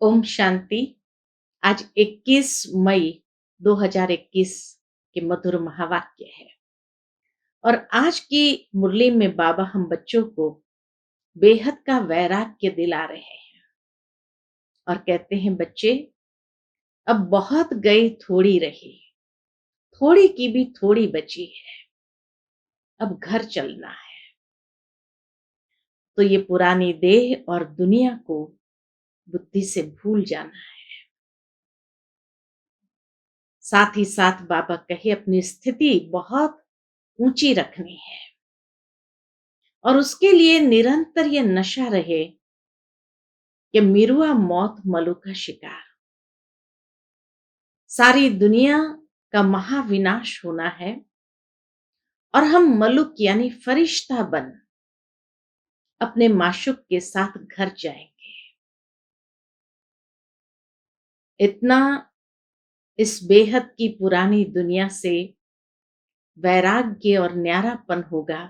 ओम शांति। आज 21 मई 2021 के मधुर महावाक्य है। और आज की मुरली में बाबा हम बच्चों को बेहद का वैराग्य दिला रहे हैं और कहते हैं, बच्चे अब बहुत गई थोड़ी रही, थोड़ी की भी थोड़ी बची है, अब घर चलना है। तो ये पुरानी देह और दुनिया को बुद्धि से भूल जाना है। साथ ही साथ बाबा कहे अपनी स्थिति बहुत ऊंची रखनी है और उसके लिए निरंतर ये नशा रहे कि मिरुआ मौत मलु का शिकार। सारी दुनिया का महाविनाश होना है और हम मलुक यानी फरिश्ता बन अपने माशूक के साथ घर जाएंगे। इतना इस बेहद की पुरानी दुनिया से वैराग्य और न्यारापन होगा,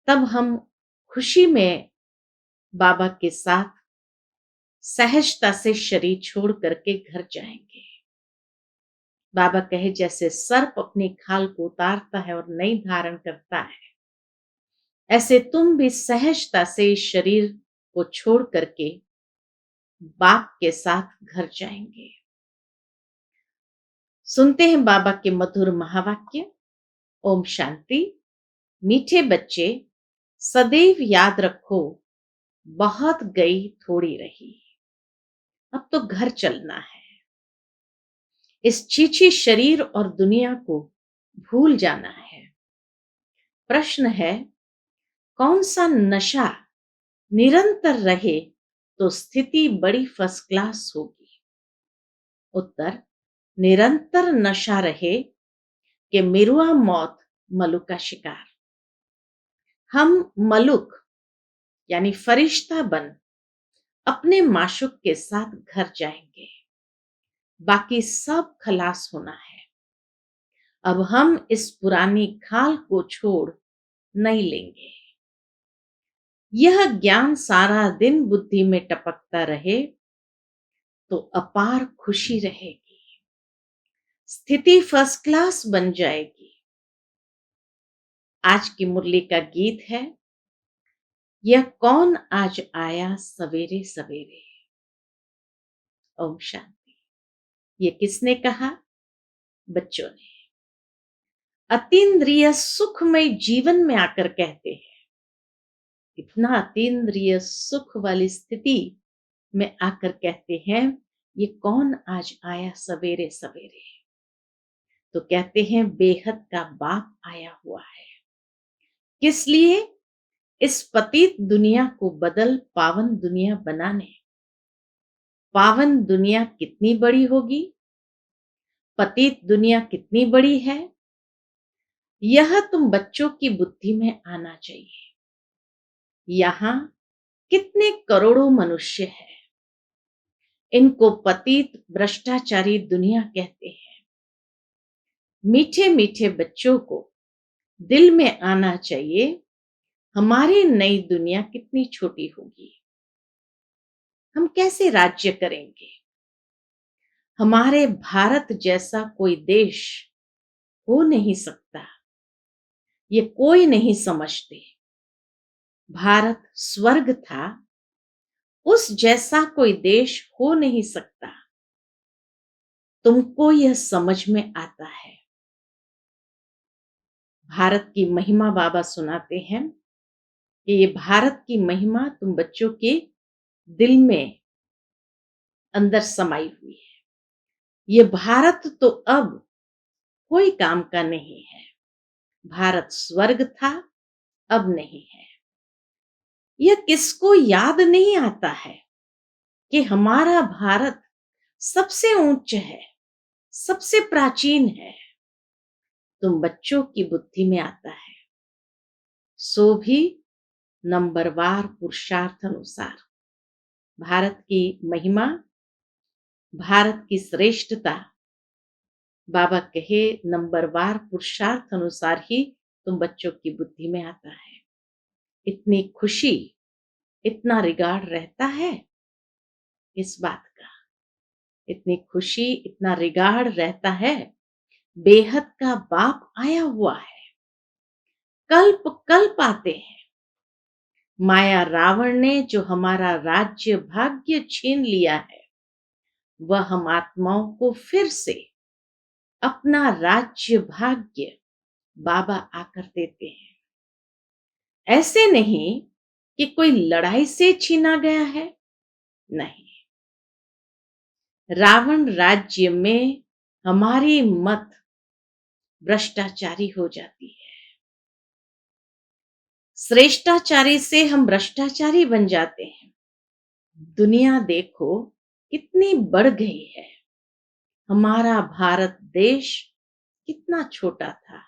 तब हम खुशी में बाबा के साथ सहजता से शरीर छोड़ करके घर जाएंगे। बाबा कहे, जैसे सर्प अपनी खाल को उतारता है और नई धारण करता है, ऐसे तुम भी सहजता से इस शरीर को छोड़ करके बाप के साथ घर जाएंगे। सुनते हैं बाबा के मधुर महावाक्य। ओम शांति। मीठे बच्चे, सदैव याद रखो, बहुत गई थोड़ी रही, अब तो घर चलना है। इस छीछी शरीर और दुनिया को भूल जाना है। प्रश्न है, कौन सा नशा निरंतर रहे तो स्थिति बड़ी फर्स्ट क्लास होगी? उत्तर, निरंतर नशा रहे कि मिरुआ मौत मलुक का शिकार। हम मलुक यानी फरिश्ता बन अपने माशूक के साथ घर जाएंगे। बाकी सब खलास होना है। अब हम इस पुरानी खाल को छोड़ नहीं लेंगे। यह ज्ञान सारा दिन बुद्धि में टपकता रहे तो अपार खुशी रहेगी, स्थिति फर्स्ट क्लास बन जाएगी। आज की मुरली का गीत है, यह कौन आज आया सवेरे सवेरे। ओम शांति। ये किसने कहा? बच्चों ने। अतीन्द्रिय सुखमय जीवन में आकर कहते हैं, इतना अतीन्द्रिय सुख वाली स्थिति में आकर कहते हैं, ये कौन आज आया सवेरे सवेरे। तो कहते हैं, बेहद का बाप आया हुआ है। किस लिए? इस पतित दुनिया को बदल पावन दुनिया बनाने। पावन दुनिया कितनी बड़ी होगी, पतित दुनिया कितनी बड़ी है, यह तुम बच्चों की बुद्धि में आना चाहिए। यहां कितने करोड़ों मनुष्य हैं, इनको पतित भ्रष्टाचारी दुनिया कहते हैं। मीठे मीठे बच्चों को दिल में आना चाहिए, हमारी नई दुनिया कितनी छोटी होगी, हम कैसे राज्य करेंगे। हमारे भारत जैसा कोई देश हो नहीं सकता, ये कोई नहीं समझते। भारत स्वर्ग था, उस जैसा कोई देश हो नहीं सकता। तुमको यह समझ में आता है। भारत की महिमा बाबा सुनाते हैं कि ये भारत की महिमा तुम बच्चों के दिल में अंदर समाई हुई है। ये भारत तो अब कोई काम का नहीं है। भारत स्वर्ग था, अब नहीं है। यह किसको याद नहीं आता है कि हमारा भारत सबसे ऊंच है, सबसे प्राचीन है। तुम बच्चों की बुद्धि में आता है, सो भी नंबरवार पुरुषार्थ अनुसार। भारत की महिमा, भारत की श्रेष्ठता बाबा कहे नंबरवार पुरुषार्थ अनुसार ही तुम बच्चों की बुद्धि में आता है। इतनी खुशी, इतना रिगार्ड रहता है। इस बात का, इतनी खुशी, इतना रिगार्ड रहता है। बेहद का बाप आया हुआ है, कल्प कल्प आते हैं। माया रावण ने जो हमारा राज्य भाग्य छीन लिया है, वह हम आत्माओं को फिर से अपना राज्य भाग्य बाबा आकर देते हैं। ऐसे नहीं कि कोई लड़ाई से छीना गया है, नहीं। रावण राज्य में हमारी मत भ्रष्टाचारी हो जाती है, श्रेष्ठाचारी से हम भ्रष्टाचारी बन जाते हैं। दुनिया देखो कितनी बढ़ गई है। हमारा भारत देश कितना छोटा था,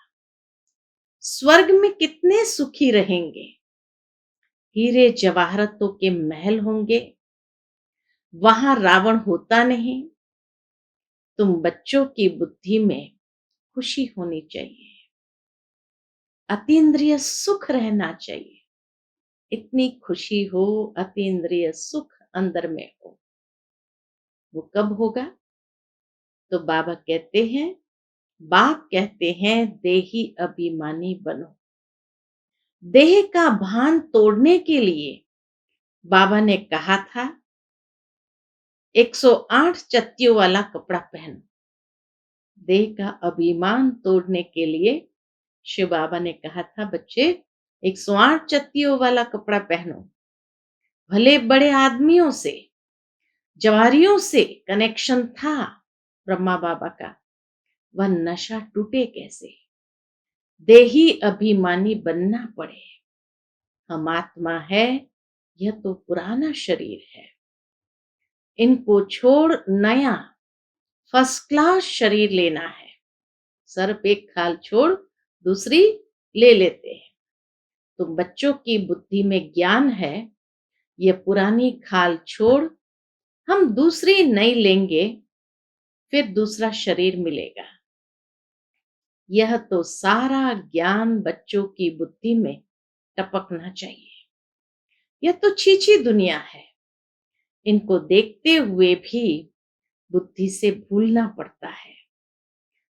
स्वर्ग में कितने सुखी रहेंगे। हीरे जवाहरतों के महल होंगे, वहां रावण होता नहीं। तुम बच्चों की बुद्धि में खुशी होनी चाहिए, अतीन्द्रिय सुख रहना चाहिए। इतनी खुशी हो, अतीन्द्रिय सुख अंदर में हो। वो कब होगा? तो बाबा कहते हैं, बाप कहते हैं, देही अभिमानी बनो। देह का भान तोड़ने के लिए बाबा ने कहा था 108 चत्तियों वाला कपड़ा पहनो। देह का अभिमान तोड़ने के लिए शिव बाबा ने कहा था, बच्चे 108 चत्तियों वाला कपड़ा पहनो। भले बड़े आदमियों से, जवारियों से कनेक्शन था ब्रह्मा बाबा का, वह नशा टूटे कैसे? देही अभिमानी बनना पड़े। हम आत्मा है, यह तो पुराना शरीर है। इनको छोड़ नया फर्स्ट क्लास शरीर लेना है। सर पे खाल छोड़ दूसरी ले लेते हैं। तो बच्चों की बुद्धि में ज्ञान है, ये पुरानी खाल छोड़ हम दूसरी नई लेंगे, फिर दूसरा शरीर मिलेगा। यह तो सारा ज्ञान बच्चों की बुद्धि में टपकना चाहिए। यह तो छीछी दुनिया है, इनको देखते हुए भी बुद्धि से भूलना पड़ता है।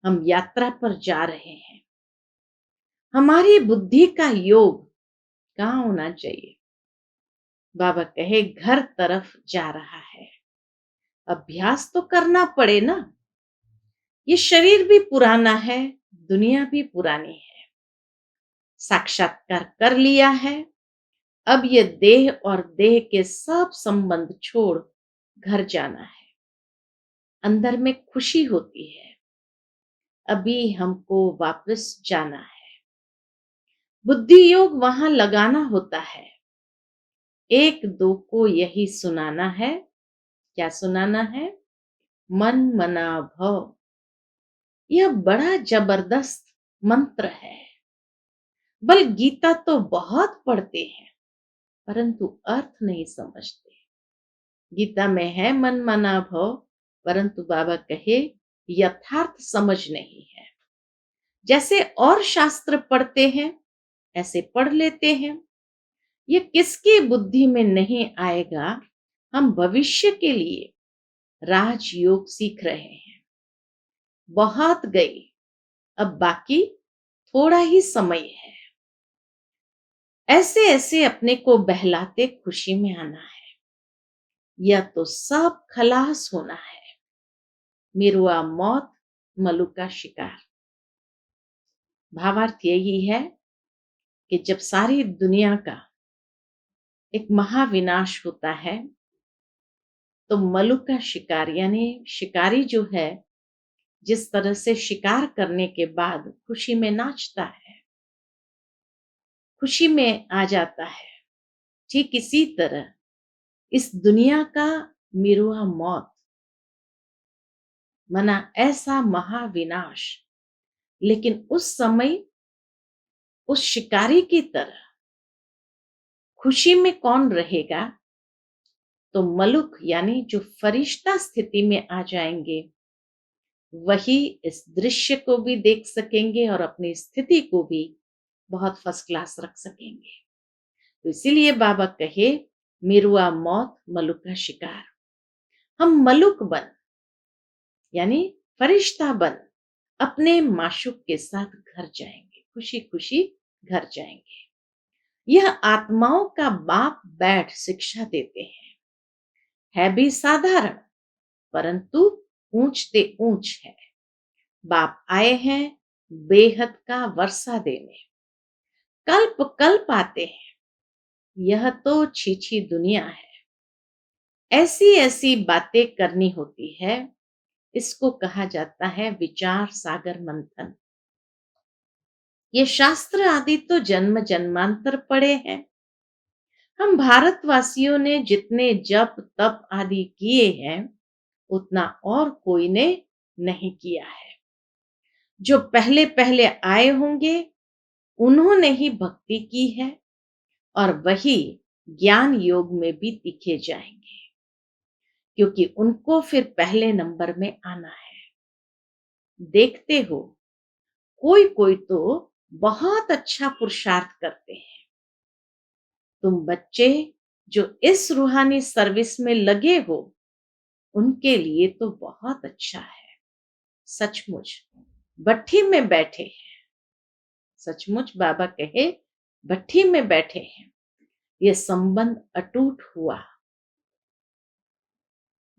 हम यात्रा पर जा रहे हैं, हमारी बुद्धि का योग कहाँ होना चाहिए? बाबा कहे घर तरफ जा रहा है। अभ्यास तो करना पड़े ना। ये शरीर भी पुराना है, दुनिया भी पुरानी है। साक्षात्कार कर लिया है, अब ये देह और देह के सब संबंध छोड़ घर जाना है। अंदर में खुशी होती है, अभी हमको वापस जाना है। बुद्धि योग वहां लगाना होता है। एक दो को यही सुनाना है। क्या सुनाना है? मन मना भव। यह बड़ा जबरदस्त मंत्र है। बल गीता तो बहुत पढ़ते हैं, परंतु अर्थ नहीं समझते। गीता में है मन मना भव, परंतु बाबा कहे यथार्थ समझ नहीं है। जैसे और शास्त्र पढ़ते हैं, ऐसे पढ़ लेते हैं। ये किसकी बुद्धि में नहीं आएगा? हम भविष्य के लिए राजयोग सीख रहे हैं। बहुत गई, अब बाकी थोड़ा ही समय है। ऐसे ऐसे अपने को बहलाते खुशी में आना है। यह तो सब खलास होना है। मिरुआ मौत, मलु का शिकार। भावार्थ यही है कि जब सारी दुनिया का एक महाविनाश होता है, तो मलु का शिकार यानी शिकारी जो है, जिस तरह से शिकार करने के बाद खुशी में नाचता है, खुशी में आ जाता है, ठीक इसी तरह इस दुनिया का मिरुआ मौत मना ऐसा महाविनाश। लेकिन उस समय उस शिकारी की तरह खुशी में कौन रहेगा? तो मलुक यानी जो फरिश्ता स्थिति में आ जाएंगे, वही इस दृश्य को भी देख सकेंगे और अपनी स्थिति को भी बहुत फर्स्ट क्लास रख सकेंगे। तो इसीलिए बाबा कहे मिरुआ मौत, मलुक का शिकार। हम मलुक बन यानी फरिश्ता बन अपने माशूक के साथ घर जाएंगे, खुशी खुशी घर जाएंगे। यह आत्माओं का बाप बैठ शिक्षा देते हैं। है भी साधारण, परंतु ऊंचते ऊंच है। बाप आए हैं बेहद का वर्षा देने। कल्प कल्प आते हैं, यह तो छीछी दुनिया है। ऐसी ऐसी बातें करनी होती है, इसको कहा जाता है विचार सागर मंथन। ये शास्त्र आदि तो जन्म जन्मांतर पड़े हैं। हम भारतवासियों ने जितने जप तप आदि किए हैं, उतना और कोई ने नहीं किया है। जो पहले पहले आए होंगे, उन्होंने ही भक्ति की है, और वही ज्ञान योग में भी दिखे जाएंगे, क्योंकि उनको फिर पहले नंबर में आना है। देखते हो, कोई कोई तो बहुत अच्छा पुरुषार्थ करते हैं। तुम बच्चे जो इस रूहानी सर्विस में लगे हो, उनके लिए तो बहुत अच्छा है। सचमुच भट्ठी में बैठे हैं। सचमुच बाबा कहे, भट्ठी में बैठे हैं। ये संबंध अटूट हुआ।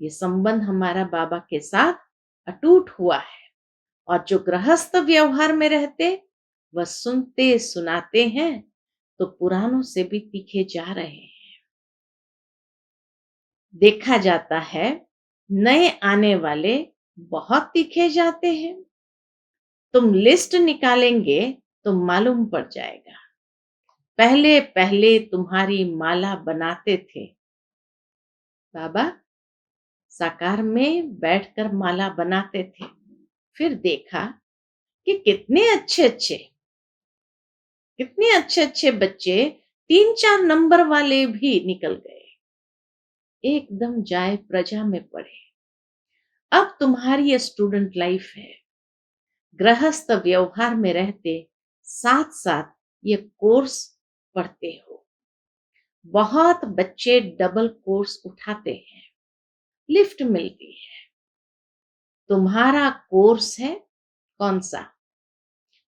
ये संबंध हमारा बाबा के साथ अटूट हुआ है। और जो गृहस्थ व्यवहार में रहते, वह सुनते सुनाते हैं तो पुरानों से भी तीखे जा रहे हैं। देखा जाता है नए आने वाले बहुत तीखे जाते हैं। तुम लिस्ट निकालेंगे तो मालूम पड़ जाएगा। पहले पहले तुम्हारी माला बनाते थे बाबा, साकार में बैठकर माला बनाते थे। फिर देखा कि कितने अच्छे अच्छे बच्चे 3-4 नंबर वाले भी निकल गए, एकदम जाए प्रजा में पड़े। अब तुम्हारी स्टूडेंट लाइफ है। गृहस्थ व्यवहार में रहते साथ साथ ये कोर्स पढ़ते हो। बहुत बच्चे डबल कोर्स उठाते हैं, लिफ्ट मिलती है। तुम्हारा कोर्स है कौन सा?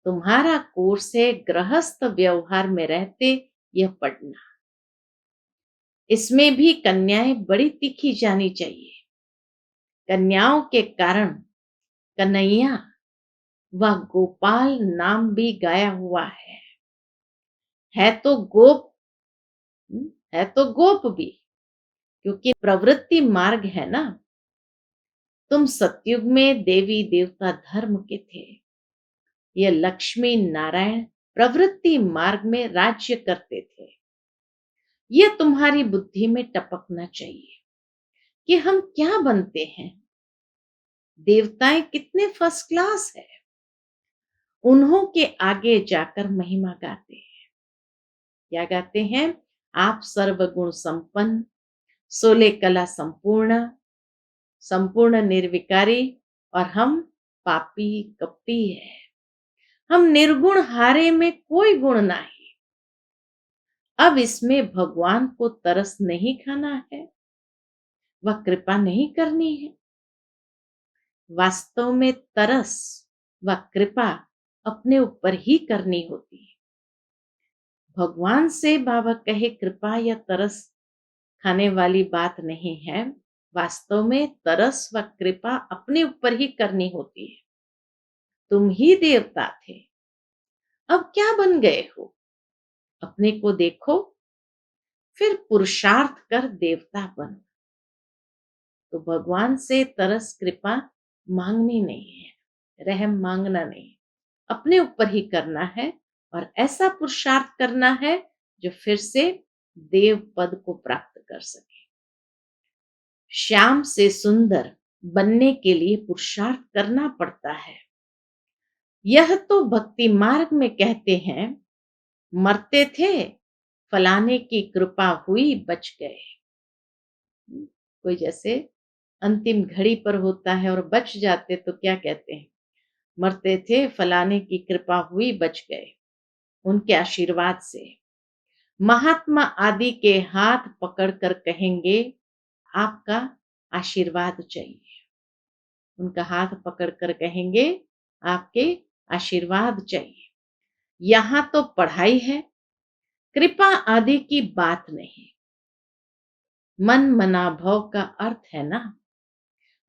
तुम्हारा कोर्स है गृहस्थ व्यवहार में रहते यह पढ़ना। इसमें भी कन्याएं बड़ी तीखी जानी चाहिए। कन्याओं के कारण कन्हैया व गोपाल नाम भी गाया हुआ है। है तो गोप, है तो गोप भी, क्योंकि प्रवृत्ति मार्ग है ना। तुम सतयुग में देवी देवता धर्म के थे। ये लक्ष्मी नारायण प्रवृत्ति मार्ग में राज्य करते थे। यह तुम्हारी बुद्धि में टपकना चाहिए कि हम क्या बनते हैं। देवताएं कितने फर्स्ट क्लास है, उन्हों के आगे जाकर महिमा गाते हैं। क्या गाते हैं? आप सर्वगुण संपन्न, 16 कला संपूर्ण, संपूर्ण निर्विकारी, और हम पापी कपटी है। हम निर्गुण हारे में कोई गुण नहीं। अब इसमें भगवान को तरस नहीं खाना है, वह कृपा नहीं करनी है। वास्तव में तरस व कृपा अपने ऊपर ही करनी होती है। भगवान से बाबा कहे कृपा या तरस खाने वाली बात नहीं है। वास्तव में तरस व कृपा अपने ऊपर ही करनी होती है। तुम ही देवता थे, अब क्या बन गए हो? अपने को देखो, फिर पुरुषार्थ कर देवता बनो। तो भगवान से तरस कृपा मांगनी नहीं है, रहम मांगना नहीं, अपने ऊपर ही करना है। और ऐसा पुरुषार्थ करना है जो फिर से देव पद को प्राप्त कर सके। श्याम से सुंदर बनने के लिए पुरुषार्थ करना पड़ता है। यह तो भक्ति मार्ग में कहते हैं, मरते थे फलाने की कृपा हुई बच गए। कोई जैसे अंतिम घड़ी पर होता है और बच जाते तो क्या कहते हैं? मरते थे फलाने की कृपा हुई बच गए, उनके आशीर्वाद से। महात्मा आदि के हाथ पकड़कर कहेंगे, आपका आशीर्वाद चाहिए। उनका हाथ पकड़ कर कहेंगे, आपके आशीर्वाद चाहिए। यहाँ तो पढ़ाई है, कृपा आदि की बात नहीं। मन मना भव का अर्थ है ना,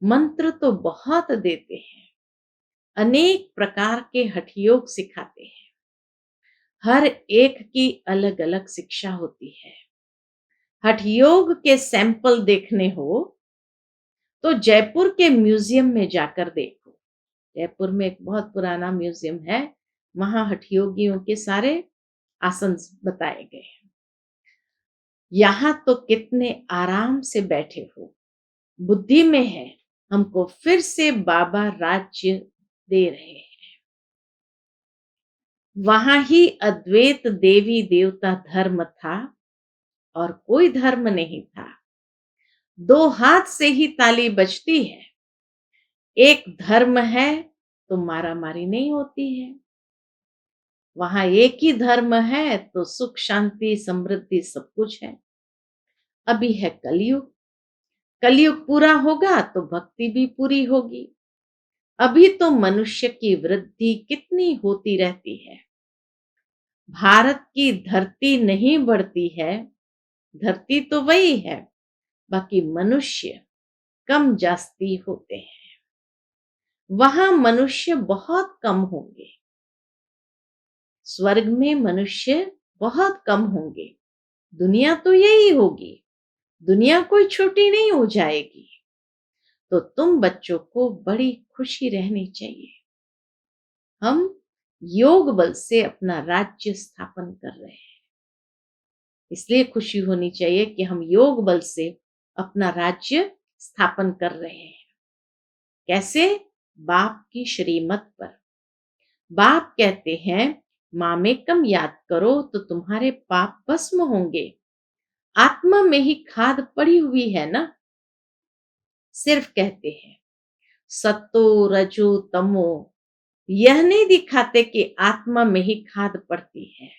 मंत्र तो बहुत देते हैं, अनेक प्रकार के हठ योग सिखाते हैं। हर एक की अलग अलग शिक्षा होती है। हठ योग के सैंपल देखने हो तो जयपुर के म्यूजियम में जाकर देखो। जयपुर में एक बहुत पुराना म्यूजियम है, वहां हठ योगियों के सारे आसन बताए गए हैं। यहाँ तो कितने आराम से बैठे हो, बुद्धि में है, हमको फिर से बाबा राज्य दे रहे हैं। वहां ही अद्वैत देवी देवता धर्म था और कोई धर्म नहीं था। दो हाथ से ही ताली बजती है। एक धर्म है तो मारा मारी नहीं होती है। वहां एक ही धर्म है तो सुख शांति समृद्धि सब कुछ है। अभी है कलयुग, कलयुग पूरा होगा तो भक्ति भी पूरी होगी। अभी तो मनुष्य की वृद्धि कितनी होती रहती है। भारत की धरती नहीं बढ़ती है, धरती तो वही है, बाकी मनुष्य कम जास्ती होते हैं। वहां मनुष्य बहुत कम होंगे, स्वर्ग में मनुष्य बहुत कम होंगे। दुनिया तो यही होगी, दुनिया कोई छोटी नहीं हो जाएगी। तो तुम बच्चों को बड़ी खुशी रहनी चाहिए। हम योग बल से अपना राज्य स्थापन कर रहे हैं, इसलिए खुशी होनी चाहिए कि हम योग बल से अपना राज्य स्थापन कर रहे हैं। कैसे? बाप की श्रीमत पर। बाप कहते हैं, मामेकम याद करो तो तुम्हारे पाप भस्म होंगे। आत्मा में ही खाद पड़ी हुई है ना। सिर्फ कहते हैं सतो रजो तमो, यह नहीं दिखाते कि आत्मा में ही खाद पड़ती है।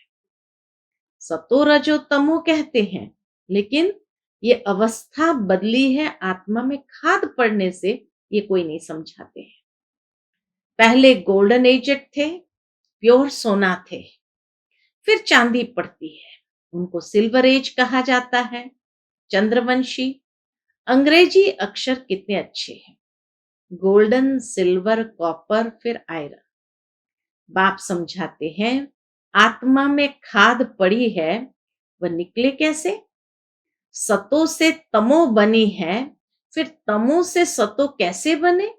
सतो रजो तमो कहते हैं, लेकिन ये अवस्था बदली है आत्मा में खाद पड़ने से, ये कोई नहीं समझाते हैं। पहले गोल्डन एजेड थे, प्योर सोना थे, फिर चांदी पड़ती है, उनको सिल्वर एज कहा जाता है। चंद्रवंशी, अंग्रेजी अक्षर कितने अच्छे हैं, गोल्डन, सिल्वर, कॉपर, फिर आयरन। बाप समझाते हैं आत्मा में खाद पड़ी है, वह निकले कैसे? सतो से तमो बनी है, फिर तमो से सतो कैसे बने?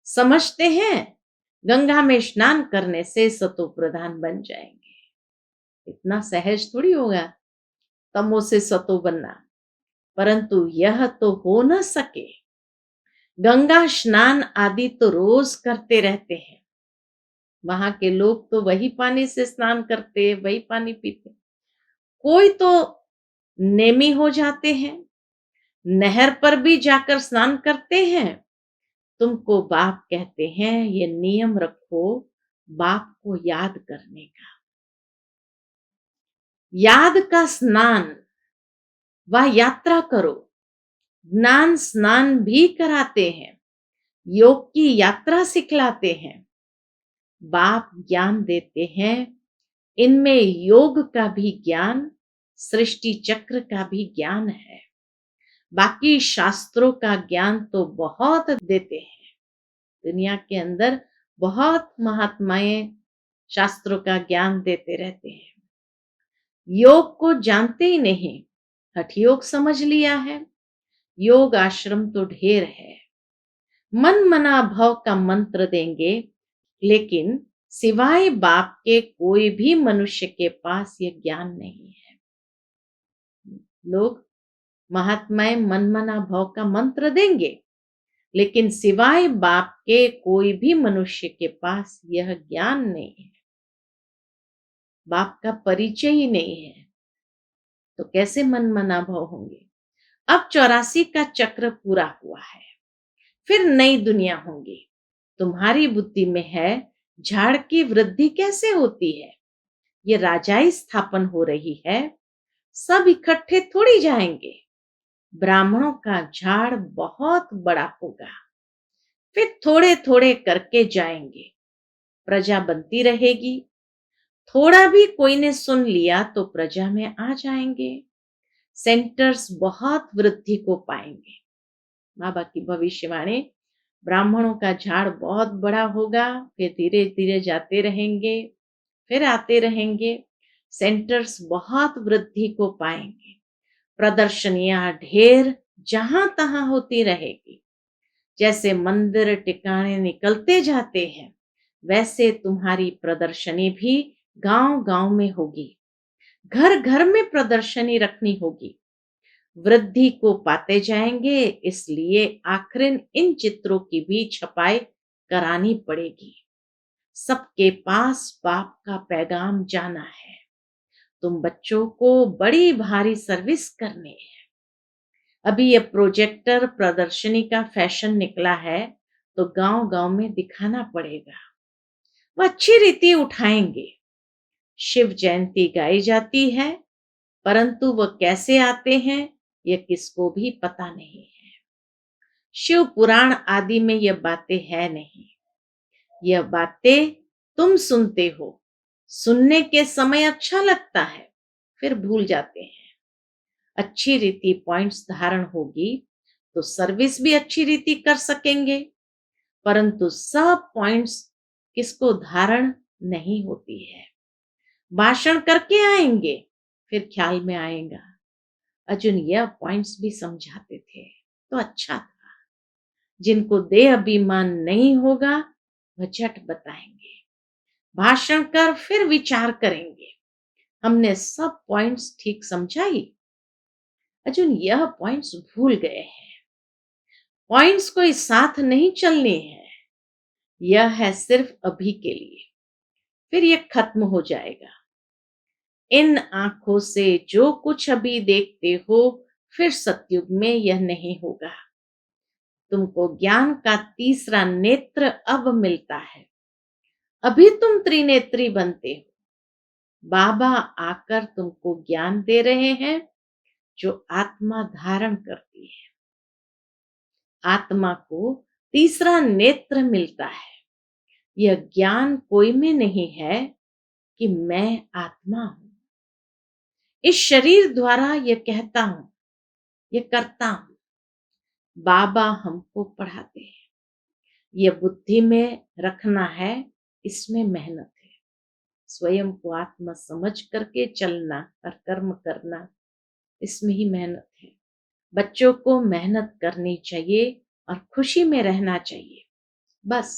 समझते हैं गंगा में स्नान करने से सतो प्रधान बन जाएंगे। इतना सहज थोड़ी होगा तमो से सतो बनना, परंतु यह तो हो न सके। गंगा स्नान आदि तो रोज करते रहते हैं, वहां के लोग तो वही पानी से स्नान करते, वही पानी पीते। कोई तो नेमी हो जाते हैं, नहर पर भी जाकर स्नान करते हैं। तुमको बाप कहते हैं ये नियम रखो, बाप को याद करने का। याद का स्नान, वह यात्रा करो। ज्ञान स्नान भी कराते हैं, योग की यात्रा सिखलाते हैं। बाप ज्ञान देते हैं, इनमें योग का भी ज्ञान, सृष्टि चक्र का भी ज्ञान है। बाकी शास्त्रों का ज्ञान तो बहुत देते हैं। दुनिया के अंदर बहुत महात्माएं शास्त्रों का ज्ञान देते रहते हैं, योग को जानते ही नहीं। हठ योग समझ लिया है, योग आश्रम तो ढेर है। मन मना भव का मंत्र देंगे, लेकिन सिवाय बाप के कोई भी मनुष्य के पास यह ज्ञान नहीं है। लोग महात्माएं मन मना भव का मंत्र देंगे, लेकिन सिवाय बाप के कोई भी मनुष्य के पास यह ज्ञान नहीं है। बाप का परिचय ही नहीं है, तो कैसे मन मना भव होंगे? अब 84 का चक्र पूरा हुआ है, फिर नई दुनिया होगी। तुम्हारी बुद्धि में है झाड़ की वृद्धि कैसे होती है, ये राजाई स्थापन हो रही है। सब इकट्ठे थोड़ी जाएंगे, ब्राह्मणों का झाड़ बहुत बड़ा होगा। फिर थोड़े थोड़े करके जाएंगे, प्रजा बनती रहेगी। थोड़ा भी कोई ने सुन लिया तो प्रजा में आ जाएंगे। सेंटर्स बहुत वृद्धि को पाएंगे। बाबा की भविष्यवाणी, ब्राह्मणों का झाड़ बहुत बड़ा होगा, फिर धीरे धीरे जाते रहेंगे, फिर आते रहेंगे। सेंटर्स बहुत वृद्धि को पाएंगे। प्रदर्शनियां ढेर जहां तहां होती रहेगी। जैसे मंदिर टिकाणे निकलते जाते हैं, वैसे तुम्हारी प्रदर्शनी भी गांव गांव में होगी। घर घर में प्रदर्शनी रखनी होगी। वृद्धि को पाते जाएंगे, इसलिए आखिर इन चित्रों की भी छपाई करानी पड़ेगी। सबके पास बाप का पैगाम जाना है। तुम बच्चों को बड़ी भारी सर्विस करनी है। अभी ये प्रोजेक्टर प्रदर्शनी का फैशन निकला है, तो गांव गांव में दिखाना पड़ेगा। वह अच्छी रीति उठाएंगे। शिव जयंती गाई जाती है, परंतु वह कैसे आते हैं यह किसको भी पता नहीं है। शिव पुराण आदि में यह बातें है नहीं। यह बातें तुम सुनते हो, सुनने के समय अच्छा लगता है, फिर भूल जाते हैं। अच्छी रीति पॉइंट्स धारण होगी तो सर्विस भी अच्छी रीति कर सकेंगे, परंतु सब पॉइंट्स किसको धारण नहीं होती है। भाषण करके आएंगे, फिर ख्याल में आएगा अर्जुन यह पॉइंट्स भी समझाते थे तो अच्छा था। जिनको देह अभिमान नहीं होगा वह झट बताएंगे। भाषण कर फिर विचार करेंगे, हमने सब पॉइंट्स ठीक समझाई। अर्जुन यह पॉइंट्स भूल गए हैं। पॉइंट्स कोई साथ नहीं चलने हैं, यह है सिर्फ अभी के लिए, फिर यह खत्म हो जाएगा। इन आंखों से जो कुछ अभी देखते हो, फिर सतयुग में यह नहीं होगा। तुमको ज्ञान का तीसरा नेत्र अब मिलता है। अभी तुम त्रिनेत्री बनते हो। बाबा आकर तुमको ज्ञान दे रहे हैं जो आत्मा धारण करती है। आत्मा को तीसरा नेत्र मिलता है। यह ज्ञान कोई में नहीं है कि मैं आत्मा हूं। इस शरीर द्वारा यह कहता हूं, यह करता हूं। बाबा हमको पढ़ाते हैं। यह बुद्धि में रखना है, इसमें मेहनत है। स्वयं को आत्मा समझ करके चलना और कर्म करना, इसमें ही मेहनत है। बच्चों को मेहनत करनी चाहिए और खुशी में रहना चाहिए। बस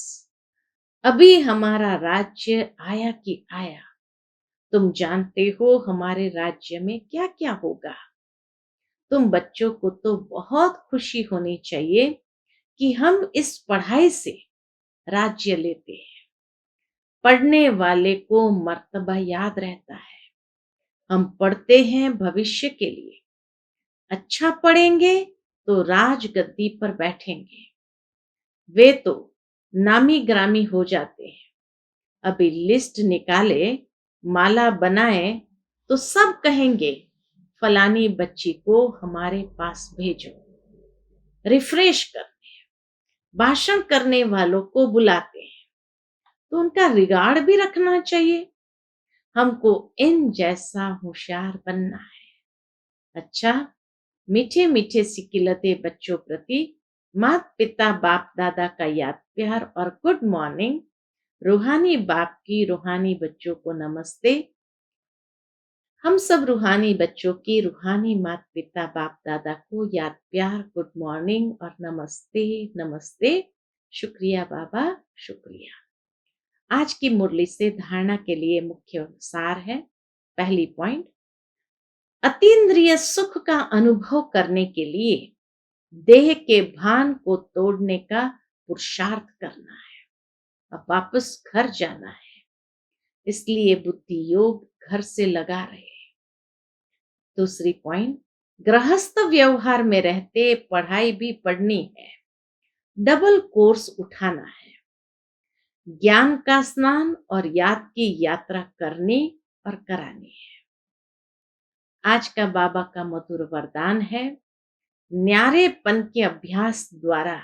अभी हमारा राज्य आया कि आया। तुम जानते हो हमारे राज्य में क्या क्या होगा। तुम बच्चों को तो बहुत खुशी होनी चाहिए कि हम इस पढ़ाई से राज्य लेते हैं। पढ़ने वाले को मर्तबा याद रहता है। हम पढ़ते हैं भविष्य के लिए। अच्छा पढ़ेंगे तो राजगद्दी पर बैठेंगे। वे तो नामी ग्रामी हो जाते हैं। अभी लिस्ट निकाले, माला बनाए तो सब कहेंगे फलानी बच्ची को हमारे पास भेजो। रिफ्रेश करते हैं, भाषण करने वालों को बुलाते हैं, तो उनका रिगार्ड भी रखना चाहिए। हमको इन जैसा होशियार बनना है। अच्छा, मीठे मीठे सिकिलते बच्चों प्रति माता पिता बाप दादा का याद प्यार और गुड मॉर्निंग। रूहानी बाप की रूहानी बच्चों को नमस्ते। हम सब रूहानी बच्चों की रूहानी माता पिता बाप दादा को याद प्यार गुड मॉर्निंग और नमस्ते नमस्ते। शुक्रिया बाबा, शुक्रिया। आज की मुरली से धारणा के लिए मुख्य सार है। पहली पॉइंट, अतीन्द्रिय सुख का अनुभव करने के लिए देह के भान को तोड़ने का पुरुषार्थ करना है। अब वापस घर जाना है, इसलिए बुद्धि योग घर से लगा रहे। दूसरी पॉइंट, गृहस्थ व्यवहार में रहते पढ़ाई भी पढ़नी है। डबल कोर्स उठाना है। ज्ञान का स्नान और याद की यात्रा करनी और करानी है। आज का बाबा का मधुर वरदान है, न्यारेपन के अभ्यास द्वारा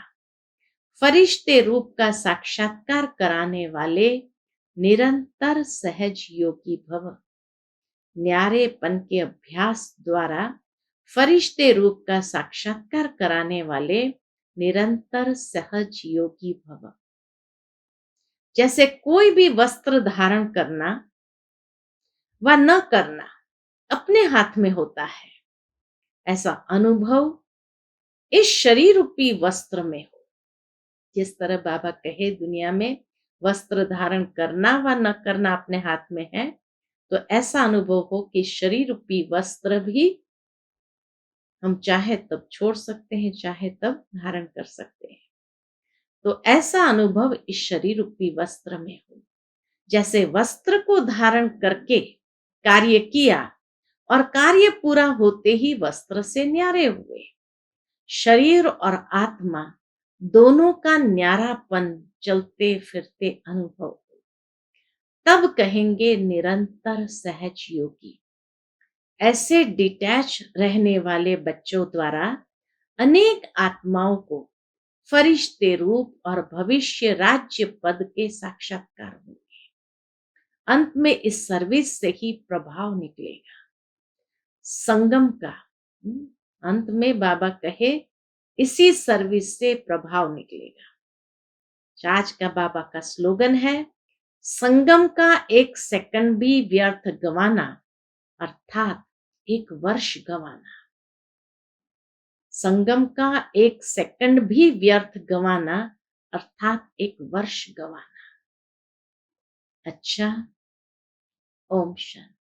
फरिश्ते रूप का साक्षात्कार कराने वाले निरंतर सहज योगी भव। न्यारेपन के अभ्यास द्वारा फरिश्ते रूप का साक्षात्कार कराने वाले निरंतर सहज योगी भव। जैसे कोई भी वस्त्र धारण करना व न करना अपने हाथ में होता है, ऐसा अनुभव इस शरीर रूपी वस्त्र में हो। जिस तरह बाबा कहे दुनिया में वस्त्र धारण करना व न करना अपने हाथ में है, तो ऐसा अनुभव हो कि शरीर रूपी वस्त्र भी हम चाहे तब छोड़ सकते हैं, चाहे तब धारण कर सकते हैं। तो ऐसा अनुभव इस शरीर रूपी वस्त्र में हो। जैसे वस्त्र को धारण करके कार्य किया और कार्य पूरा होते ही वस्त्र से न्यारे हुए, शरीर और आत्मा दोनों का न्यारापन चलते फिरते अनुभव हो, तब कहेंगे निरंतर सहज योगी। ऐसे डिटैच रहने वाले बच्चों द्वारा अनेक आत्माओं को फरिश्ते रूप और भविष्य राज्य पद के साक्षात्कार होंगे। अंत में इस सर्विस से ही प्रभाव निकलेगा संगम का। अंत में बाबा कहे इसी सर्विस से प्रभाव निकलेगा। आज का बाबा का स्लोगन है, संगम का एक सेकंड भी व्यर्थ गंवाना अर्थात एक वर्ष गंवाना। संगम का एक सेकंड भी व्यर्थ गंवाना अर्थात एक वर्ष गंवाना। अच्छा, ओम शांति।